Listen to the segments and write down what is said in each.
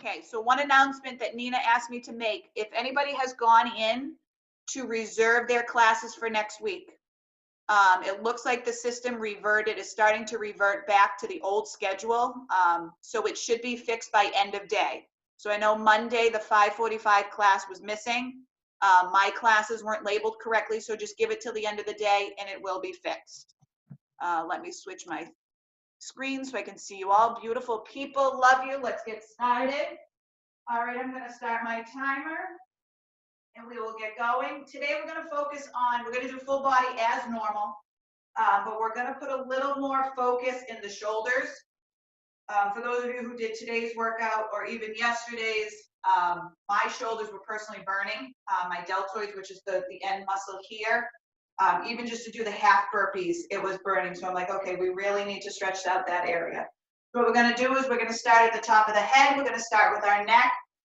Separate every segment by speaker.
Speaker 1: Okay, so one announcement that Nina asked me to make, if anybody has gone in to reserve their classes for next week, it looks like the system is starting to revert back to the old schedule. So it should be fixed by end of day. So I know Monday, the 5:45 class was missing. My classes weren't labeled correctly, so just give it till the end of the day and it will be fixed. Let me switch my screen so I can see you all. Beautiful people, love you. Let's get started. All right, I'm gonna start my timer and we will get going. Today we're gonna focus on, we're gonna do full body as normal, but we're gonna put a little more focus in the shoulders. For those of you who did today's workout or even yesterday's, my shoulders were personally burning. My deltoids, which is the end muscle here, even just to do the half burpees, it was burning. So I'm like, okay, we really need to stretch out that area. So what we're gonna do is we're gonna start at the top of the head. We're gonna start with our neck.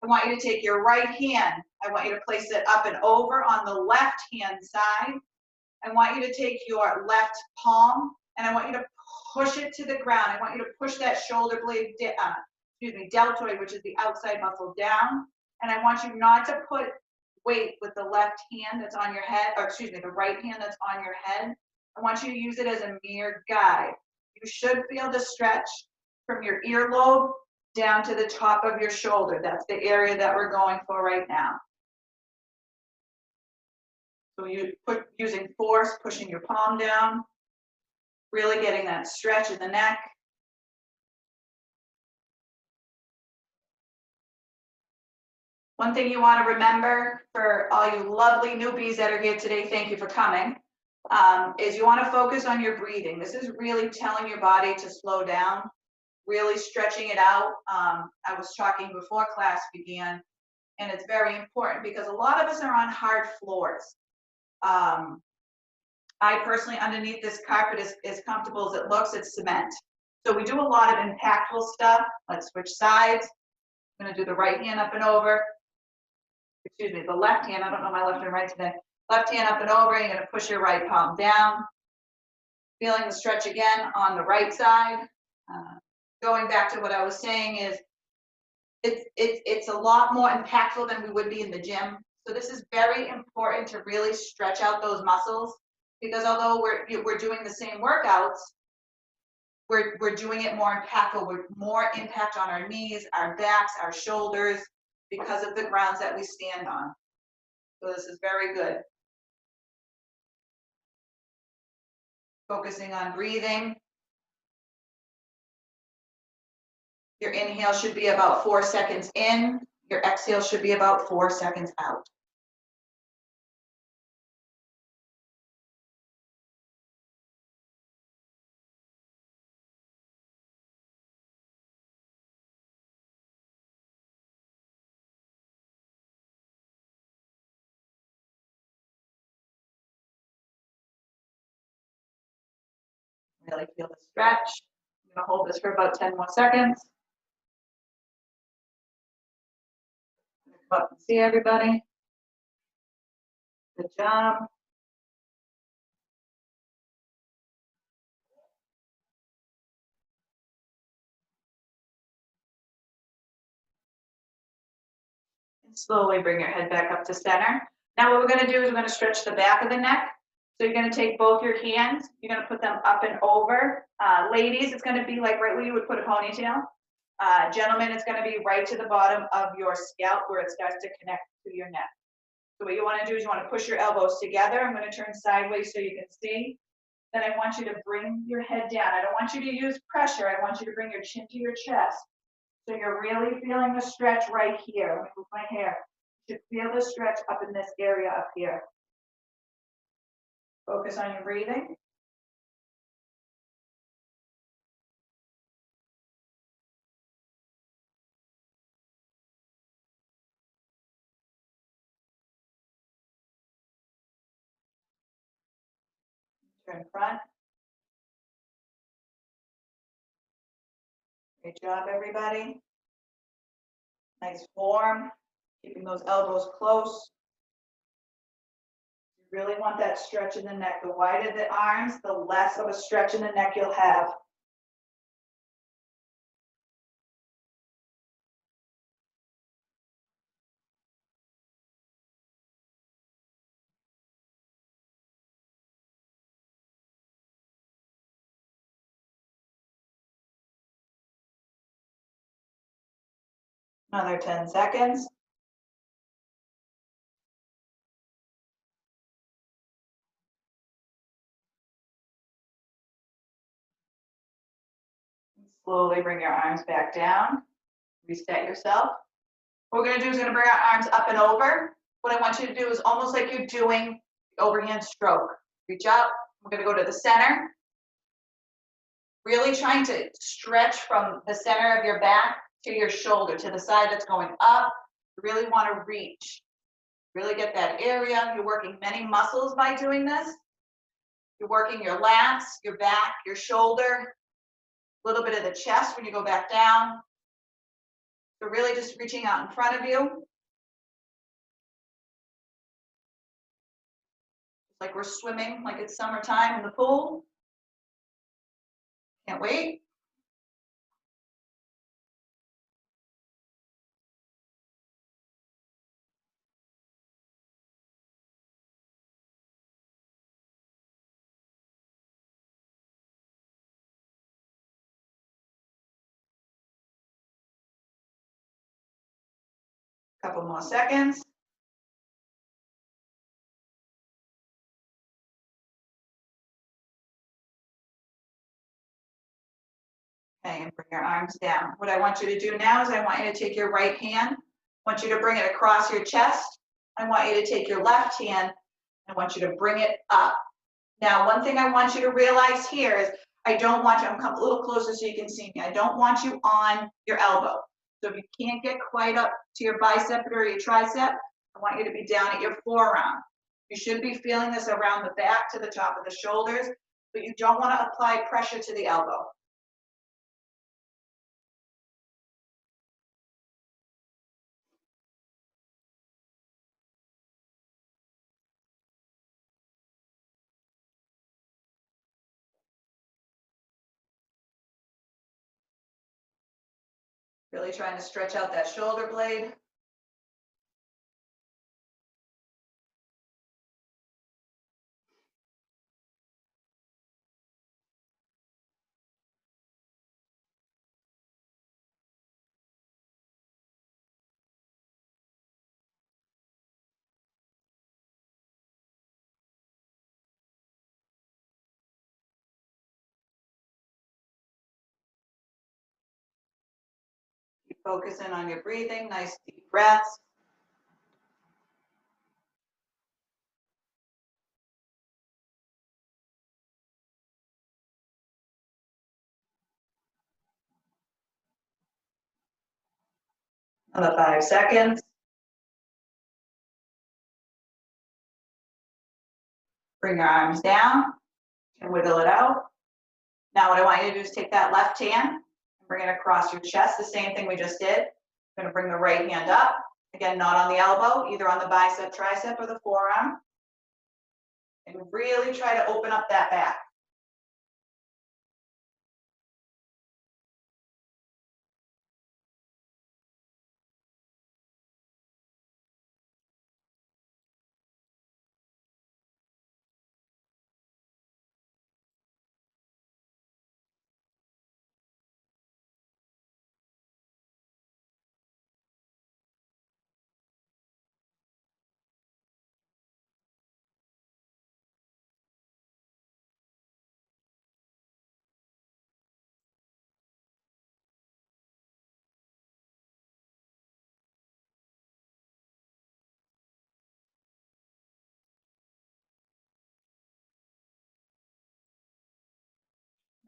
Speaker 1: I want you to take your right hand. I want you to place it up and over on the left hand side. I want you to take your left palm and I want you to push it to the ground. I want you to push that shoulder blade, deltoid, which is the outside muscle, down. And I want you not to put weight with the left hand that's on your head, or the right hand that's on your head. I want you to use it as a mere guide. You should feel the stretch from your earlobe down to the top of your shoulder. That's the area that we're going for right now. So you using force, pushing your palm down, really getting that stretch in the neck. One thing you want to remember for all you lovely newbies that are here today, thank you for coming, is you want to focus on your breathing. This is really telling your body to slow down, really stretching it out. I was talking before class began, and it's very important because a lot of us are on hard floors. I personally, underneath this carpet, is as comfortable as it looks, it's cement. So we do a lot of impactful stuff. Let's switch sides. I'm gonna do the right hand up and over. The left hand, I don't know my left and right today. Left hand up and over, you're gonna push your right palm down. Feeling the stretch again on the right side. Going back to what I was saying is, it's a lot more impactful than we would be in the gym. So this is very important to really stretch out those muscles, because although we're doing the same workouts, we're doing it more impactful. We're more impact on our knees, our backs, our shoulders, because of the grounds that we stand on. So this is very good. Focusing on breathing. Your inhale should be about 4 seconds in. Your exhale should be about 4 seconds out. Really feel the stretch. I'm gonna hold this for about 10 more seconds. Come up and see everybody. Good job. And slowly bring your head back up to center. Now what we're gonna do is we're gonna stretch the back of the neck. So you're gonna take both your hands, you're gonna put them up and over. Ladies, it's gonna be like right where you would put a ponytail. Gentlemen, it's gonna be right to the bottom of your scalp where it starts to connect to your neck. So what you wanna do is you wanna push your elbows together. I'm gonna turn sideways so you can see. Then I want you to bring your head down. I don't want you to use pressure. I want you to bring your chin to your chest. So you're really feeling the stretch right here. Let me move my hair. You should feel the stretch up in this area up here. Focus on your breathing. Turn front. Great job, everybody. Nice form. Keeping those elbows close. You really want that stretch in the neck. The wider the arms, the less of a stretch in the neck you'll have. Another 10 seconds. Slowly bring your arms back down. Reset yourself. What we're gonna do is gonna bring our arms up and over. What I want you to do is almost like you're doing the overhand stroke. Reach up, we're gonna go to the center. Really trying to stretch from the center of your back to your shoulder, to the side that's going up. You really wanna reach. Really get that area. You're working many muscles by doing this. You're working your lats, your back, your shoulder, a little bit of the chest when you go back down. So really just reaching out in front of you. It's like we're swimming, like it's summertime in the pool. Can't wait. Couple more seconds. Okay, and bring your arms down. What I want you to do now is I want you to take your right hand. I want you to bring it across your chest. I want you to take your left hand. I want you to bring it up. Now, one thing I want you to realize here is I don't want you, I'm come a little closer so you can see me. I don't want you on your elbow. So if you can't get quite up to your bicep or your tricep, I want you to be down at your forearm. You should be feeling this around the back to the top of the shoulders, but you don't want to apply pressure to the elbow. Really trying to stretch out that shoulder blade. Keep focusing on your breathing, nice deep breaths. Another 5 seconds. Bring your arms down and wiggle it out. Now what I want you to do is take that left hand and bring it across your chest, the same thing we just did. I'm going to bring the right hand up. Again, not on the elbow, either on the bicep, tricep, or the forearm. And really try to open up that back.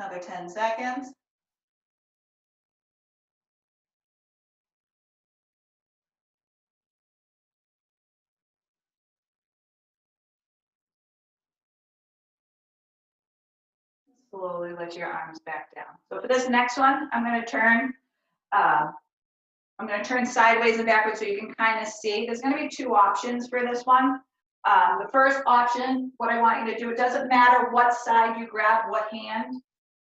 Speaker 1: Another 10 seconds. Slowly let your arms back down. So for this next one, I'm going to turn sideways and backwards so you can kind of see. There's going to be 2 options for this one. The first option, what I want you to do, it doesn't matter what side you grab, what hand.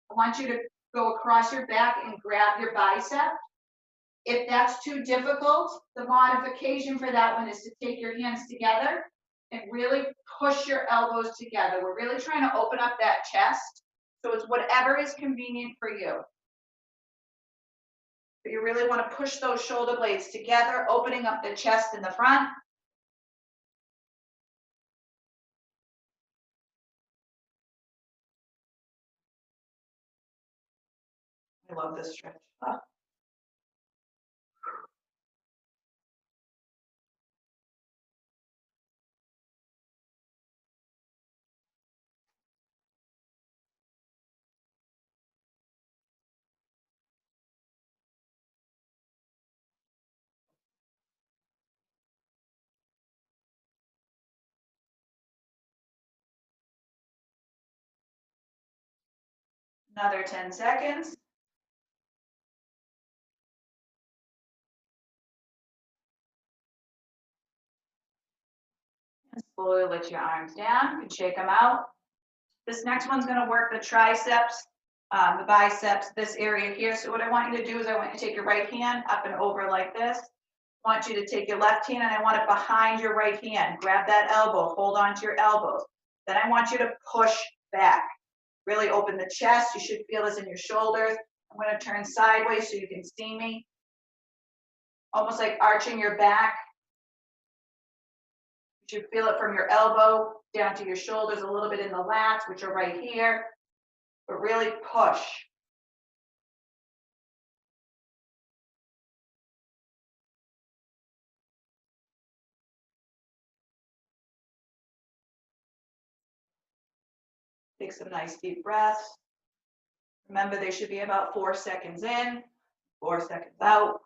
Speaker 1: I want you to go across your back and grab your bicep. If that's too difficult, the modification for that one is to take your hands together and really push your elbows together. We're really trying to open up that chest. So it's whatever is convenient for you. But you really want to push those shoulder blades together, opening up the chest in the front. I love this stretch. Another 10 seconds. And slowly let your arms down. You can shake them out. This next one's going to work the triceps, the biceps, this area here. So what I want you to do is I want you to take your right hand up and over like this. I want you to take your left hand and I want it behind your right hand. Grab that elbow, hold on to your elbows. Then I want you to push back. Really open the chest. You should feel this in your shoulders. I'm going to turn sideways so you can see me. Almost like arching your back. You should feel it from your elbow down to your shoulders, a little bit in the lats, which are right here. But really push. Take some nice deep breaths. Remember, they should be about 4 seconds in, 4 seconds out.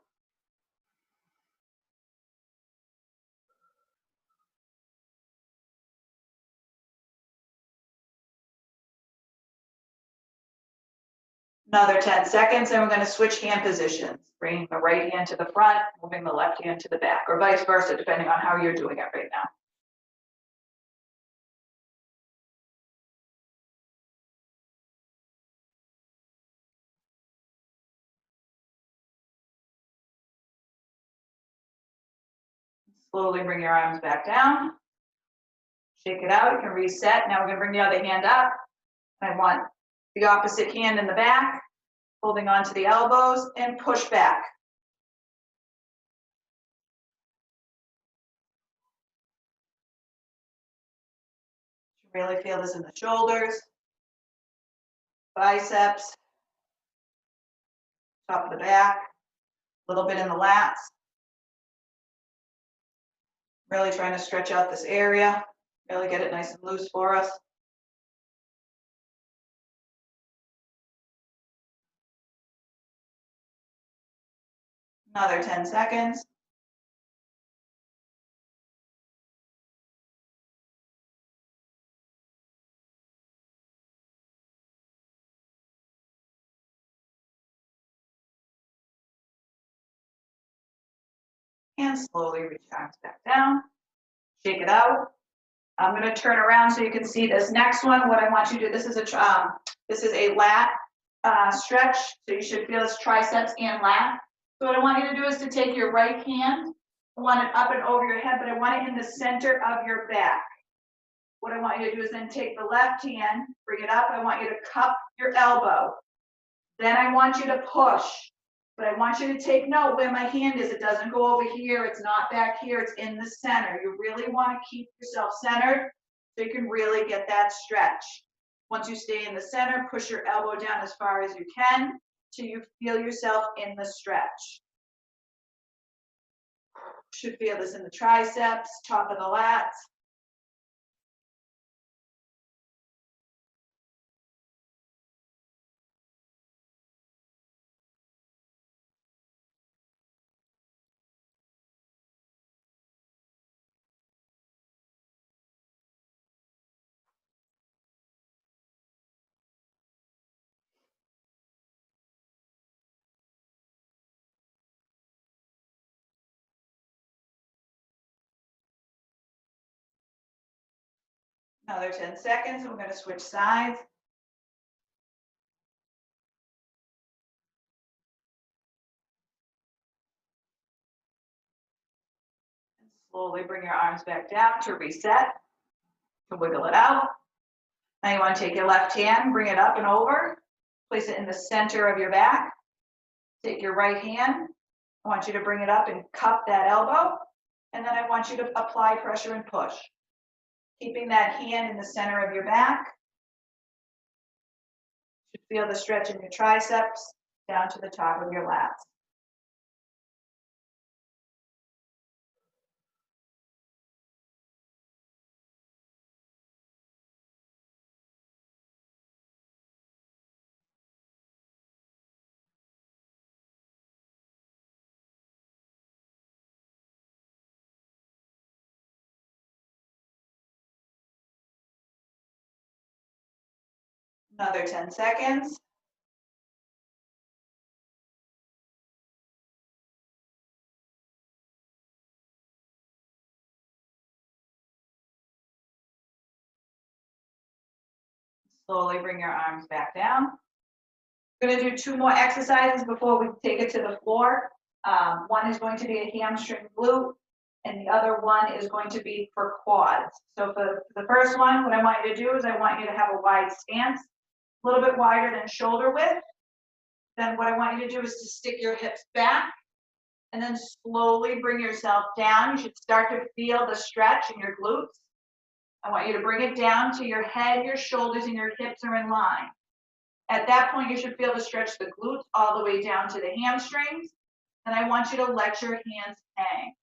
Speaker 1: Another 10 seconds, and we're going to switch hand positions. Bringing the right hand to the front, moving the left hand to the back, or vice versa, depending on how you're doing it right now. Slowly bring your arms back down. Shake it out, you can reset. Now we're going to bring the other hand up. I want the opposite hand in the back, holding on to the elbows, and push back. You really feel this in the shoulders, biceps, top of the back, a little bit in the lats. Really trying to stretch out this area, really get it nice and loose for us. Another 10 seconds. And slowly reach arms back down. Shake it out. I'm going to turn around so you can see this next one. What I want you to do, this is a lat stretch. So you should feel this triceps and lat. So what I want you to do is to take your right hand. I want it up and over your head, but I want it in the center of your back. What I want you to do is then take the left hand, bring it up. I want you to cup your elbow. Then I want you to push. But I want you to take note where my hand is. It doesn't go over here. It's not back here. It's in the center. You really want to keep yourself centered so you can really get that stretch. Once you stay in the center, push your elbow down as far as you can till you feel yourself in the stretch. Should feel this in the triceps, top of the lats. Another 10 seconds, and we're going to switch sides. And slowly bring your arms back down to reset, to wiggle it out. Now you want to take your left hand, bring it up and over, place it in the center of your back. Take your right hand. I want you to bring it up and cup that elbow. And then I want you to apply pressure and push. Keeping that hand in the center of your back. You should feel the stretch in your triceps down to the top of your lats. Another 10 seconds. Slowly bring your arms back down. We're going to do 2 more exercises before we take it to the floor. One is going to be a hamstring glute, and the other one is going to be for quads. So for the first one, what I want you to do is I want you to have a wide stance, a little bit wider than shoulder width. Then what I want you to do is to stick your hips back and then slowly bring yourself down. You should start to feel the stretch in your glutes. I want you to bring it down to your head, your shoulders, and your hips are in line. At that point, you should feel to stretch the glutes all the way down to the hamstrings. And I want you to let your hands hang.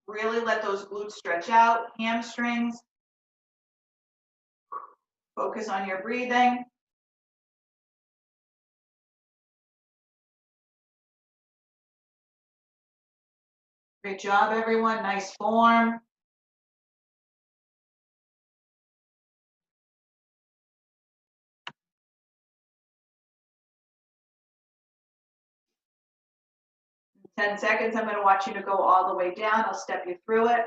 Speaker 1: Really let those glutes stretch out, hamstrings. Focus on your breathing. Great job, everyone. Nice form. In 10 seconds, I'm going to want you to go all the way down. I'll step you through it.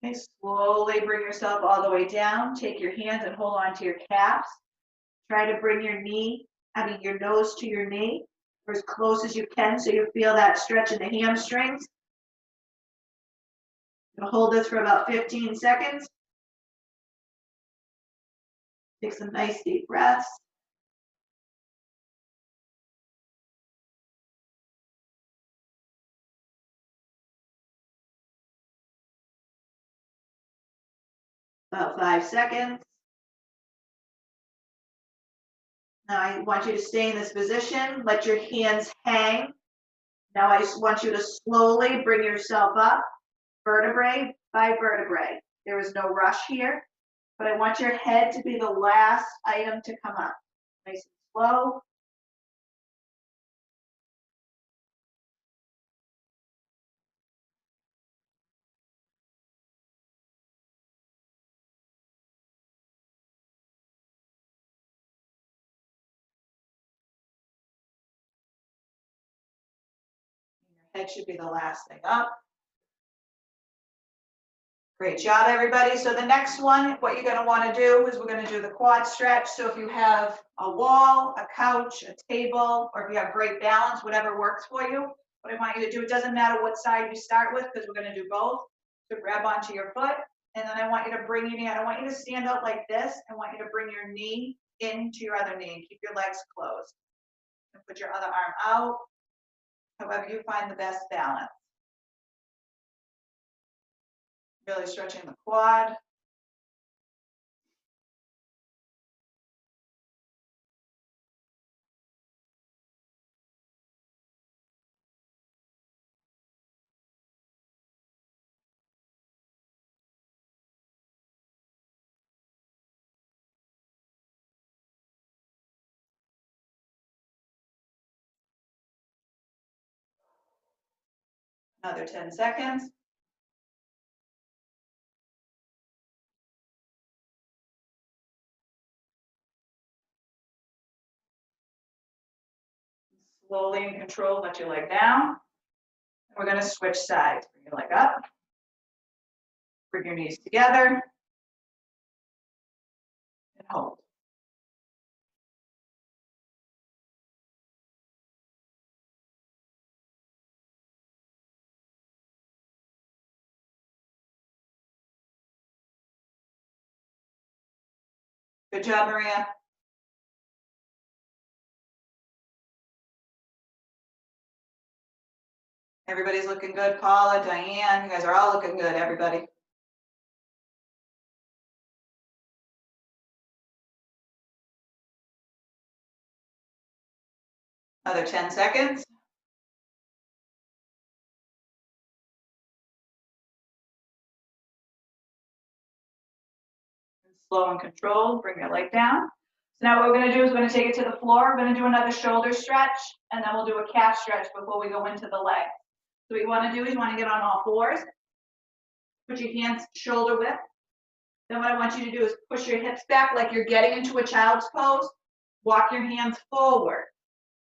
Speaker 1: Okay, slowly bring yourself all the way down. Take your hands and hold on to your calves. Try to bring your nose to your knee, or as close as you can so you feel that stretch in the hamstrings. You'll hold this for about 15 seconds. Take some nice deep breaths. About 5 seconds. Now I want you to stay in this position. Let your hands hang. Now I just want you to slowly bring yourself up, vertebrae by vertebrae. There is no rush here, but I want your head to be the last item to come up. Nice and slow. Your head should be the last thing up. Great job, everybody. So the next one, what you're going to want to do is we're going to do the quad stretch. So if you have a wall, a couch, a table, or if you have great balance, whatever works for you, what I want you to do, it doesn't matter what side you start with because we're going to do both. So grab onto your foot, and then I want you to bring your knee. I don't want you to stand up like this. I want you to bring your knee into your other knee and keep your legs closed. And put your other arm out, however you find the best balance. Really stretching the quad. Another 10 seconds. Slowly in control, let your leg down. We're going to switch sides. Bring your leg up. Bring your knees together. And hold. Good job, Maria. Everybody's looking good. Paula, Diane, you guys are all looking good, everybody. Another 10 seconds. Slow and controlled, bring your leg down. So now what we're gonna do is we're gonna take it to the floor. We're gonna do another shoulder stretch, and then we'll do a calf stretch before we go into the leg. So what you wanna do is you wanna get on all fours, put your hands shoulder width. Then what I want you to do is push your hips back like you're getting into a child's pose. Walk your hands forward.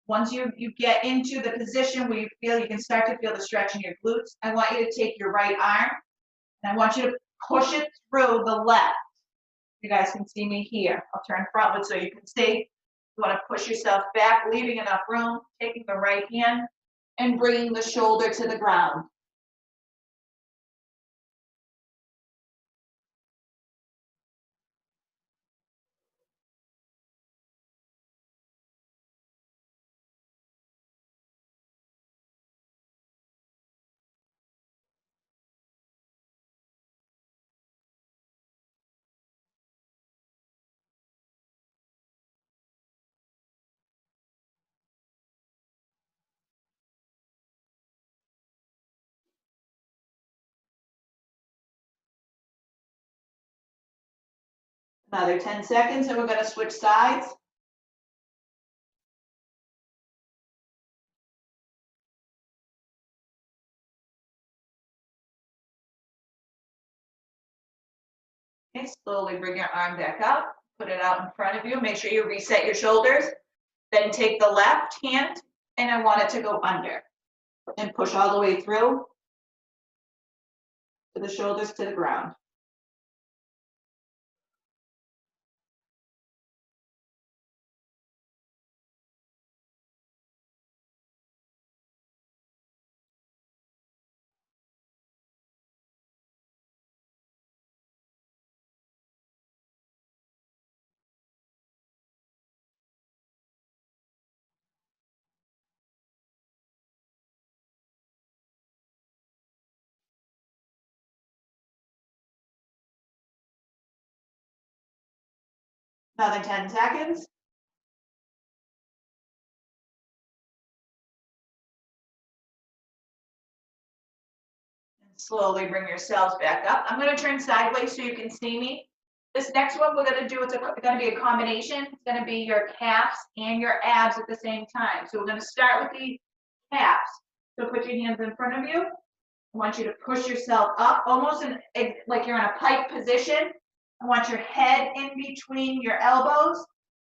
Speaker 1: Once you get into the position where you can start to feel the stretch in your glutes, I want you to take your right arm, and I want you to push it through the left. You guys can see me here. I'll turn frontward so you can see. You want to push yourself back, leaving enough room, taking the right hand and bringing the shoulder to the ground. Another 10 seconds and we're going to switch sides. Okay, slowly bring your arm back up, put it out in front of you. Make sure you reset your shoulders. Then take the left hand and I want it to go under and push all the way through to the shoulders to the ground. Another 10 seconds. And slowly bring yourselves back up. I'm going to turn sideways so you can see me. This next one we're going to do, it's going to be a combination. It's going to be your calves and your abs at the same time. So we're going to start with the calves. So put your hands in front of you. I want you to push yourself up, almost like you're in a pike position. I want your head in between your elbows,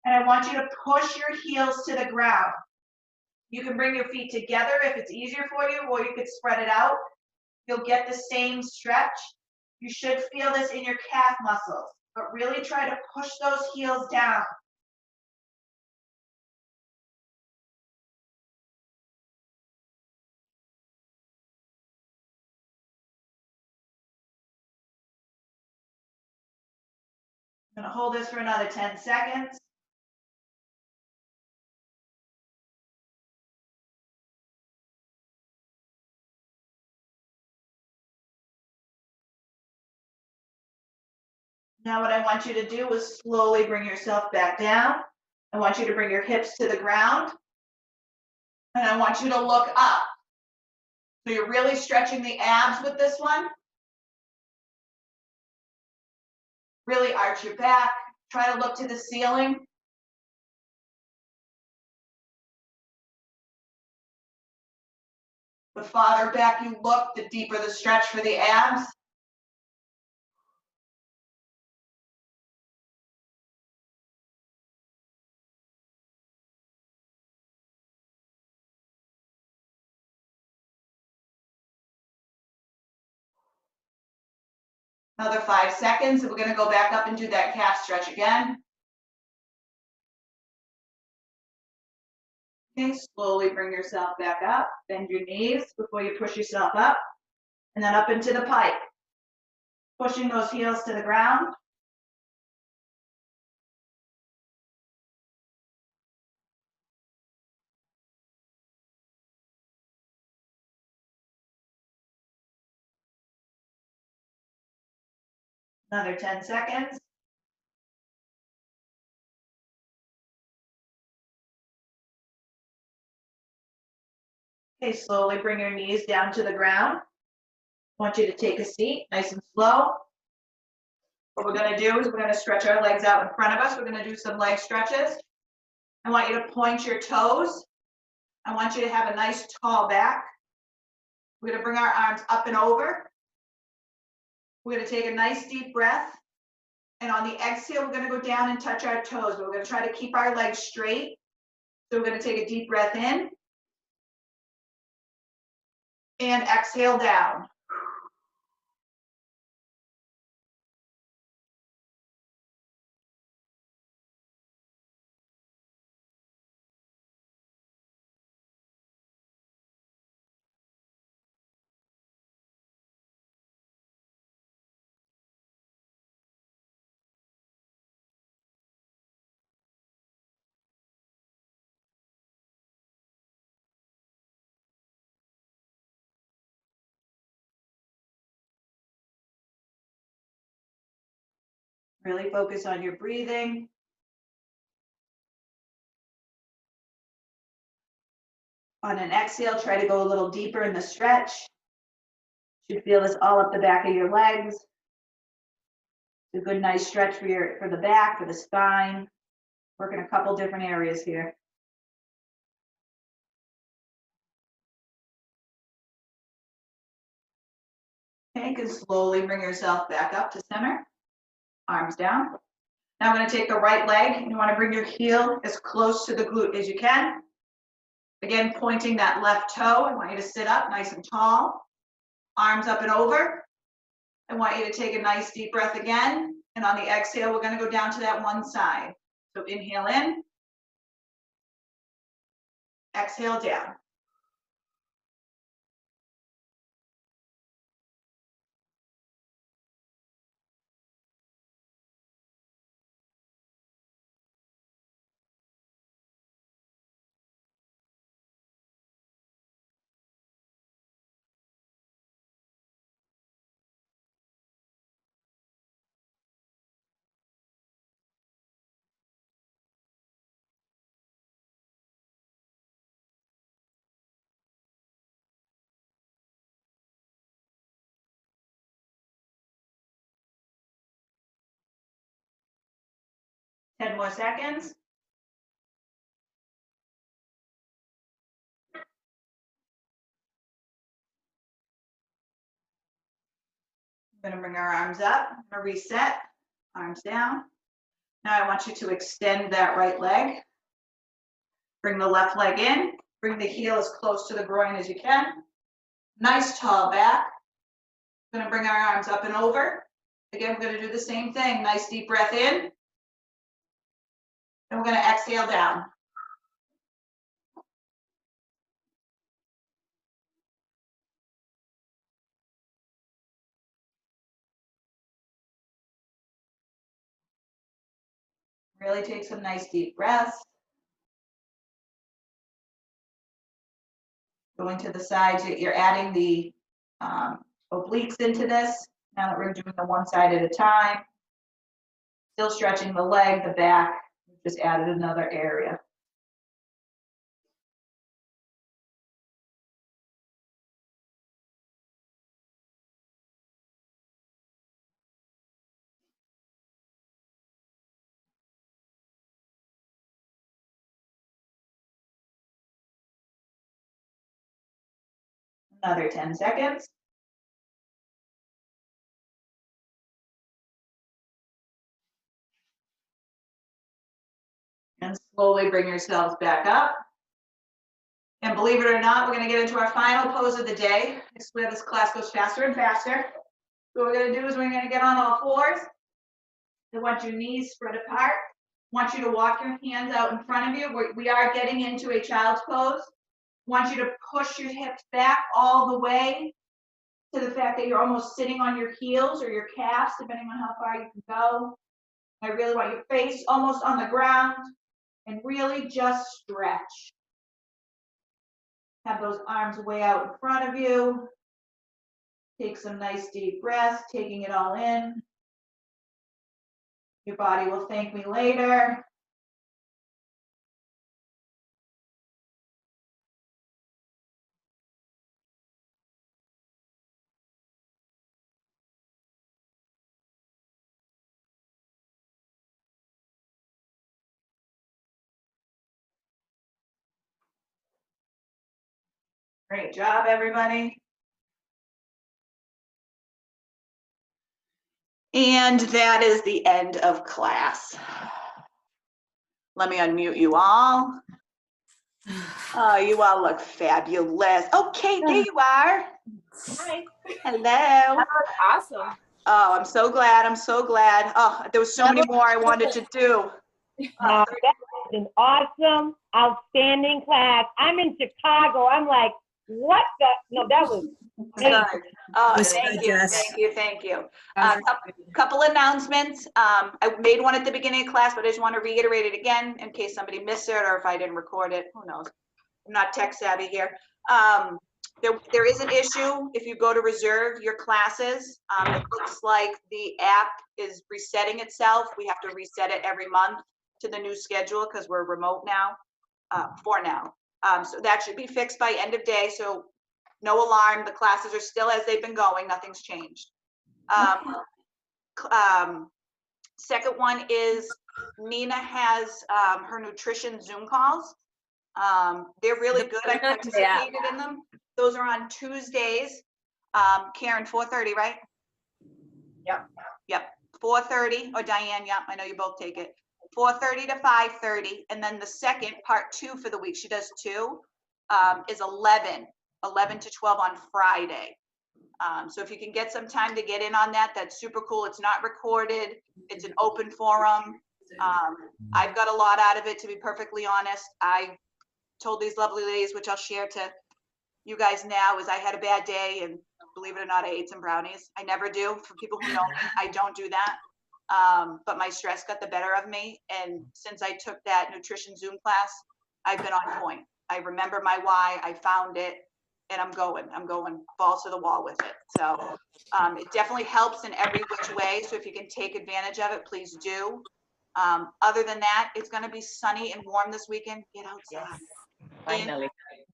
Speaker 1: and I want you to push your heels to the ground. You can bring your feet together if it's easier for you, or you could spread it out. You'll get the same stretch. You should feel this in your calf muscles, but really try to push those heels down. I'm gonna hold this for another 10 seconds. Now what I want you to do is slowly bring yourself back down. I want you to bring your hips to the ground. And I want you to look up. So you're really stretching the abs with this one. Really arch your back. Try to look to the ceiling. The farther back you look, the deeper the stretch for the abs. Another 5 seconds, and we're going to go back up and do that calf stretch again. Okay, slowly bring yourself back up. Bend your knees before you push yourself up. And then up into the pike. Pushing those heels to the ground. Another 10 seconds. Okay, slowly bring your knees down to the ground. I want you to take a seat, nice and slow. What we're gonna do is we're gonna stretch our legs out in front of us. We're gonna do some leg stretches. I want you to point your toes. I want you to have a nice tall back. We're gonna bring our arms up and over. We're gonna take a nice deep breath. And on the exhale, we're gonna go down and touch our toes. But we're gonna try to keep our legs straight. So we're gonna take a deep breath in. And exhale down. Really focus on your breathing. On an exhale, try to go a little deeper in the stretch. You should feel this all up the back of your legs. It's a good, nice stretch for the back, for the spine. Working a couple different areas here. Okay, you can slowly bring yourself back up to center. Arms down. Now I'm going to take the right leg, and you want to bring your heel as close to the glute as you can. Again, pointing that left toe. I want you to sit up nice and tall. Arms up and over. I want you to take a nice deep breath again. And on the exhale, we're going to go down to that one side. So inhale in. Exhale down. Ten more seconds. We're going to bring our arms up. We're going to reset. Arms down. Now I want you to extend that right leg. Bring the left leg in. Bring the heel as close to the groin as you can. Nice tall back. We're going to bring our arms up and over. Again, we're going to do the same thing. Nice deep breath in. And we're going to exhale down. Really take some nice deep breaths. Going to the sides, you're adding the obliques into this. Now that we're doing the one side at a time. Still stretching the leg, the back. Just added another area. Another 10 seconds. And slowly bring yourselves back up. And believe it or not, we're going to get into our final pose of the day. I swear this class goes faster and faster. So what we're going to do is we're going to get on all fours. I want your knees spread apart. I want you to walk your hands out in front of you. We are getting into a child's pose. I want you to push your hips back all the way to the fact that you're almost sitting on your heels or your calves, depending on how far you can go. I really want your face almost on the ground and really just stretch. Have those arms way out in front of you. Take some nice deep breaths, taking it all in. Your body will thank me later. Great job, everybody. And that is the end of class. Let me unmute you all. Oh, you all look fabulous. Okay, there you are.
Speaker 2: Hi.
Speaker 1: Hello.
Speaker 2: Awesome.
Speaker 1: Oh, I'm so glad. I'm so glad. Oh, there was so many more I wanted to do.
Speaker 3: That was an awesome, outstanding class. I'm in Chicago. I'm like, what the? No, that was
Speaker 1: Good. Oh,
Speaker 4: Was
Speaker 1: thank
Speaker 4: good,
Speaker 1: you,
Speaker 4: Jess.
Speaker 1: thank you, thank you. Couple announcements. I made one at the beginning of class, but I just want to reiterate it again in case somebody missed it or if I didn't record it. Who knows? I'm not tech savvy here. There is an issue if you go to reserve your classes. It looks like the app is resetting itself. We have to reset it every month to the new schedule because we're remote now, for now. So that should be fixed by end of day. So no alarm. The classes are still as they've been going. Nothing's changed. Second one is Nina has her nutrition Zoom calls. They're really good. I participated in them. Those are on Tuesdays. Karen, 4:30, right? Yep, 4:30, or Diane, yep, I know you both take it. 4:30 to 5:30, and then the second, part 2 for the week, she does 2, is 11 to 12 on Friday. So if you can get some time to get in on that, that's super cool. It's not recorded. It's an open forum. I've got a lot out of it, to be perfectly honest. I told these lovely ladies, which I'll share to you guys now, is I had a bad day, and believe it or not, I ate some brownies. I never do. For people who know me, I don't do that. But my stress got the better of me. And since I took that nutrition Zoom class, I've been on point. I remember my why, I found it, and I'm going balls to the wall with it. So it definitely helps in every which way. So if you can take advantage of it, please do. Other than that, it's going to be sunny and warm this weekend. Get outside.
Speaker 2: Finally.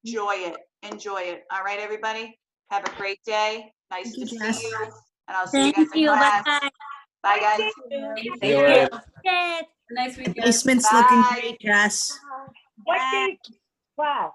Speaker 1: Enjoy it. Enjoy it. All right, everybody. Have a great day. Nice
Speaker 4: Thank
Speaker 1: to
Speaker 4: you,
Speaker 1: see
Speaker 4: Jess.
Speaker 1: you. And I'll see you
Speaker 5: Thank
Speaker 1: guys in
Speaker 5: you.
Speaker 1: class.
Speaker 5: Bye.
Speaker 1: Bye, guys.
Speaker 2: See you later.
Speaker 5: Yes.
Speaker 2: Nice weekend.
Speaker 4: Basement's looking
Speaker 1: Bye.
Speaker 4: great, Jess.
Speaker 3: what
Speaker 5: Bye.
Speaker 3: day class?